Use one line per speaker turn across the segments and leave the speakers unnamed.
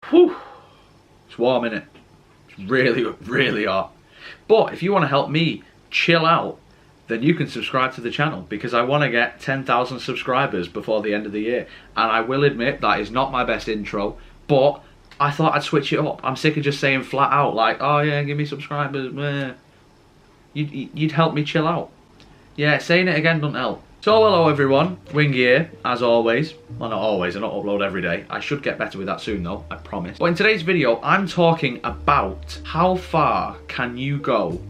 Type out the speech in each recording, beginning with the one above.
Whew. It's warm, innit? It's really, really hot. But if you want to help me chill out, then you can subscribe to the channel, because I want to get 10,000 subscribers before the end of the year. And I will admit that is not my best intro, but I thought I'd switch it up. I'm sick of just saying flat out like, oh yeah, give me subscribers. Meh. You'd help me chill out. Yeah, saying it again doesn't help. So hello everyone, Wingy here, as always. Well, not always, I don't upload every day. I should get better with that soon though, I promise. But in today's video, I'm talking about how far can you go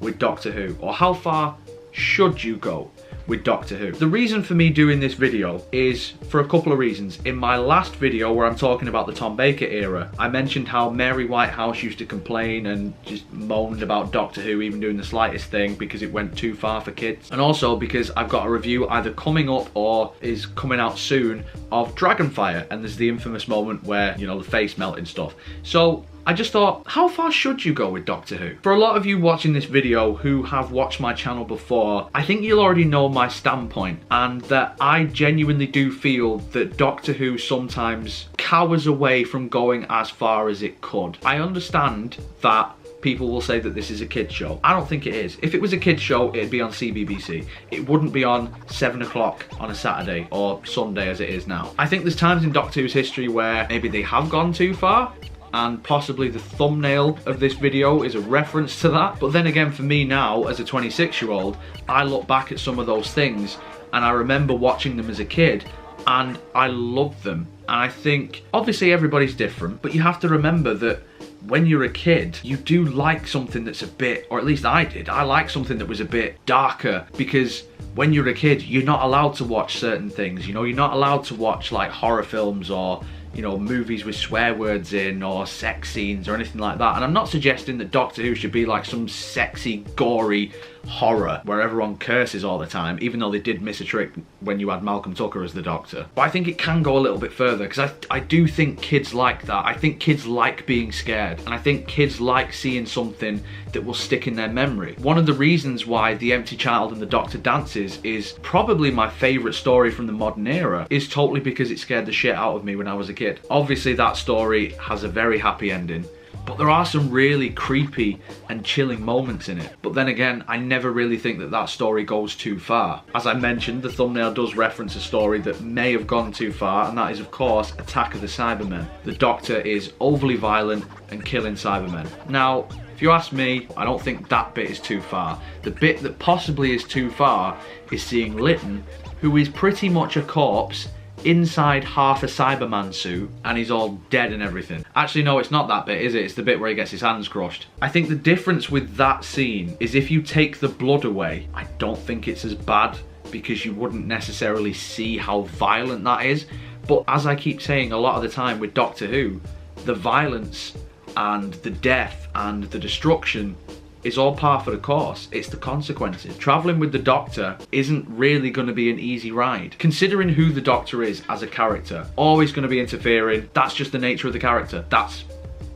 with Doctor Who, or how far should you go with Doctor Who. The reason for me doing this video is for a couple of reasons. In my last video where I'm talking about the Tom Baker era, I mentioned how Mary Whitehouse used to complain and just moaned about Doctor Who even doing the slightest thing because it went too far for kids. And also because I've got a review either coming up or is coming out soon of Dragonfire, and there's the infamous moment where, you know, the face melting stuff. So I just thought, how far should you go with Doctor Who? For a lot of you watching this video who have watched my channel before, I think you'll already know my standpoint, and that I genuinely do feel that Doctor Who sometimes cowers away from going as far as it could. I understand that people will say that this is a kids show. I don't think it is. If it was a kids show, it'd be on CBBC. It wouldn't be on 7 o'clock on a Saturday or Sunday as it is now. I think there's times in Doctor Who's history where maybe they have gone too far, and possibly the thumbnail of this video is a reference to that. But then again, for me now, as a 26-year-old, I look back at some of those things and I remember watching them as a kid and I love them. And I think, obviously everybody's different, but you have to remember that when you're a kid, you do like something that's a bit, or at least I did, I like something that was a bit darker, because when you're a kid, you're not allowed to watch certain things. You know, you're not allowed to watch like horror films or, you know, movies with swear words in or sex scenes or anything like that. And I'm not suggesting that Doctor Who should be like some sexy, gory horror where everyone curses all the time, even though they did miss a trick when you had Malcolm Tucker as the Doctor. But I think it can go a little bit further, because I do think kids like that. I think kids like being scared, and I think kids like seeing something that will stick in their memory. One of the reasons why The Empty Child and the Doctor Dances is probably my favourite story from the modern era is totally because it scared the shit out of me when I was a kid. Obviously that story has a very happy ending, but there are some really creepy and chilling moments in it. But then again, I never really think that that story goes too far. As I mentioned, the thumbnail does reference a story that may have gone too far, and that is of course Attack of the Cybermen. The Doctor is overly violent and killing Cybermen. Now, if you ask me, I don't think that bit is too far. The bit that possibly is too far is seeing Lytton, who is pretty much a corpse, inside half a Cyberman suit, and he's all dead and everything. Actually no, it's not that bit, is it? It's the bit where he gets his hands crushed. I think the difference with that scene is if you take the blood away, I don't think it's as bad, because you wouldn't necessarily see how violent that is. But as I keep saying a lot of the time with Doctor Who, the violence and the death and the destruction is all par for the course. It's the consequences. Travelling with the Doctor isn't really going to be an easy ride. Considering who the Doctor is as a character, always going to be interfering. That's just the nature of the character. That's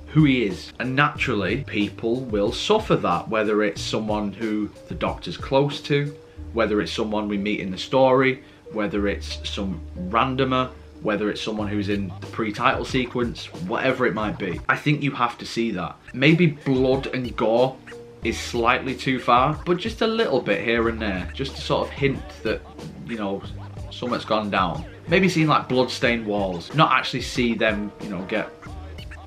who he is. And naturally, people will suffer that, whether it's someone who the Doctor's close to, whether it's someone we meet in the story, whether it's some randomer, whether it's someone who's in the pre-title sequence, whatever it might be. I think you have to see that. Maybe blood and gore is slightly too far, but just a little bit here and there, just to sort of hint that, you know, something's gone down. Maybe seeing like blood-stained walls, not actually see them, you know, get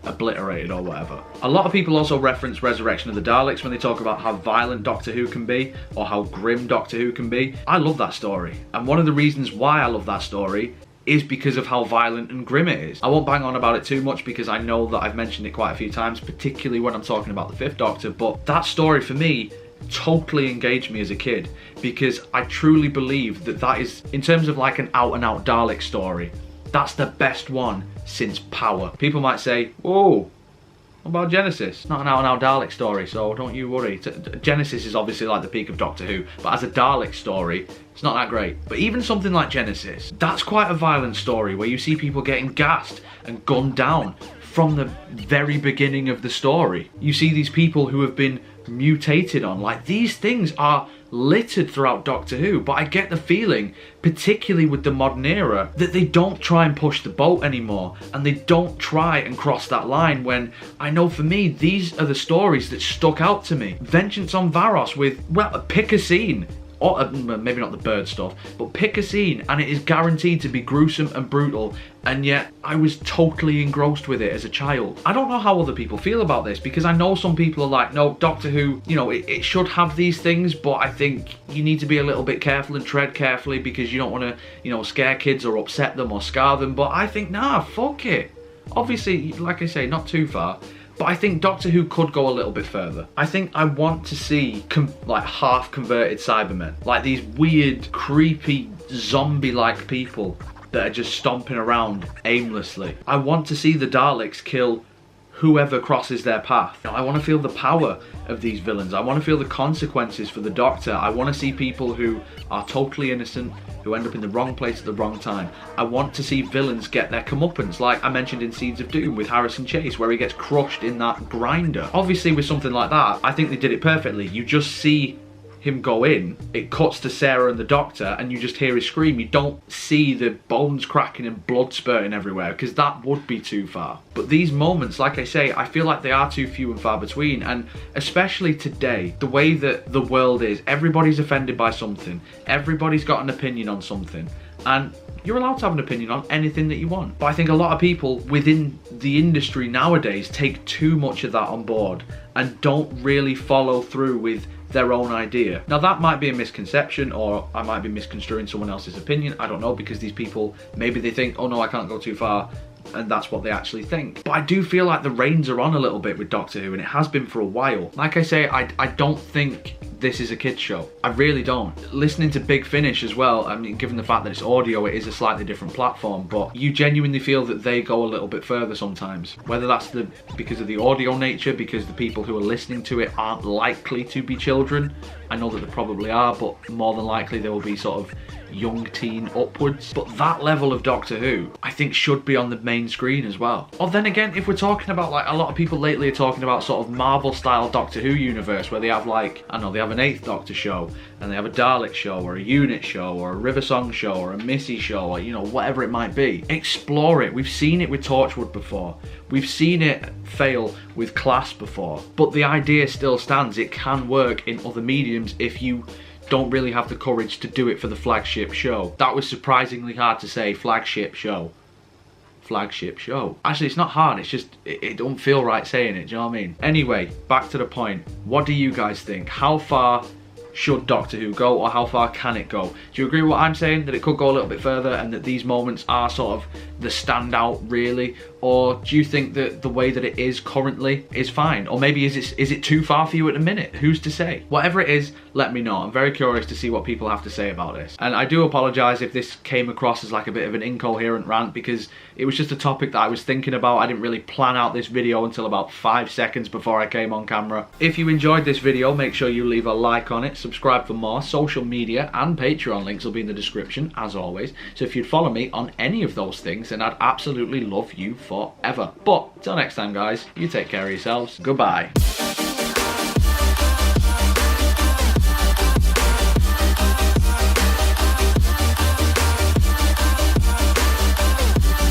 obliterated or whatever. A lot of people also reference Resurrection of the Daleks when they talk about how violent Doctor Who can be, or how grim Doctor Who can be. I love that story, and one of the reasons why I love that story is because of how violent and grim it is. I won't bang on about it too much because I know that I've mentioned it quite a few times, particularly when I'm talking about the Fifth Doctor, but that story for me totally engaged me as a kid, because I truly believe that that is, in terms of like an out and out Dalek story, that's the best one since Power. People might say, whoa, what about Genesis? Not an out and out Dalek story, so don't you worry. Genesis is obviously like the peak of Doctor Who, but as a Dalek story, it's not that great. But even something like Genesis, that's quite a violent story where you see people getting gassed and gunned down from the very beginning of the story. You see these people who have been mutated on, like these things are littered throughout Doctor Who, but I get the feeling, particularly with the modern era, that they don't try and push the boat anymore, and they don't try and cross that line, when I know for me, these are the stories that stuck out to me. Vengeance on Varos with, well, pick a scene. Or maybe not the bird stuff, but pick a scene and it is guaranteed to be gruesome and brutal, and yet I was totally engrossed with it as a child. I don't know how other people feel about this, because I know some people are like, no, Doctor Who, you know, it should have these things, but I think you need to be a little bit careful and tread carefully because you don't want to, you know, scare kids or upset them or scar them. But I think, nah, fuck it. Obviously, like I say, not too far. But I think Doctor Who could go a little bit further. I think I want to see like half-converted Cybermen. Like these weird, creepy, zombie-like people that are just stomping around aimlessly. I want to see the Daleks kill whoever crosses their path. You know, I want to feel the power of these villains. I want to feel the consequences for the Doctor. I want to see people who are totally innocent, who end up in the wrong place at the wrong time. I want to see villains get their comeuppance, like I mentioned in Seeds of Doom with Harrison Chase, where he gets crushed in that grinder. Obviously with something like that, I think they did it perfectly. You just see him go in, it cuts to Sarah and the Doctor, and you just hear his scream. You don't see the bones cracking and blood spurting everywhere, because that would be too far. But these moments, like I say, I feel like they are too few and far between, and especially today, the way that the world is, everybody's offended by something, everybody's got an opinion on something, and you're allowed to have an opinion on anything that you want. But I think a lot of people within the industry nowadays take too much of that on board and don't really follow through with their own idea. Now that might be a misconception, or I might be misconstruing someone else's opinion, I don't know, because these people, maybe they think, oh no, I can't go too far, and that's what they actually think. But I do feel like the reins are on a little bit with Doctor Who, and it has been for a while. Like I say, I don't think this is a kids show. I really don't. Listening to Big Finish as well, I mean, given the fact that it's audio, it is a slightly different platform, but you genuinely feel that they go a little bit further sometimes. Whether that's because of the audio nature, because the people who are listening to it aren't likely to be children. I know that they probably are, but more than likely they will be sort of young teen upwards. But that level of Doctor Who, I think, should be on the main screen as well. Or then again, if we're talking about, like, a lot of people lately are talking about sort of Marvel style Doctor Who universe, where they have, like, I don't know, they have an 8th Doctor show, and they have a Dalek show, or a Unit show, or a River Song show, or a Missy show, or, you know, whatever it might be. Explore it. We've seen it with Torchwood before. We've seen it fail with Class before. But the idea still stands. It can work in other mediums if you don't really have the courage to do it for the flagship show. That was surprisingly hard to say, flagship show. Flagship show. Actually, it's not hard, it's just, it don't feel right saying it, do you know what I mean? Anyway, back to the point. What do you guys think? How far should Doctor Who go, or how far can it go? Do you agree with what I'm saying, that it could go a little bit further and that these moments are sort of the standout really? Or do you think that the way that it is currently is fine? Or maybe is it too far for you at the minute? Who's to say? Whatever it is, let me know. I'm very curious to see what people have to say about this. And I do apologise if this came across as like a bit of an incoherent rant, because it was just a topic that I was thinking about. I didn't really plan out this video until about 5 seconds before I came on camera. If you enjoyed this video, make sure you leave a like on it, subscribe for more. Social media and Patreon links will be in the description, as always. So if you'd follow me on any of those things, then I'd absolutely love you forever. But till next time, guys, you take care of yourselves. Goodbye.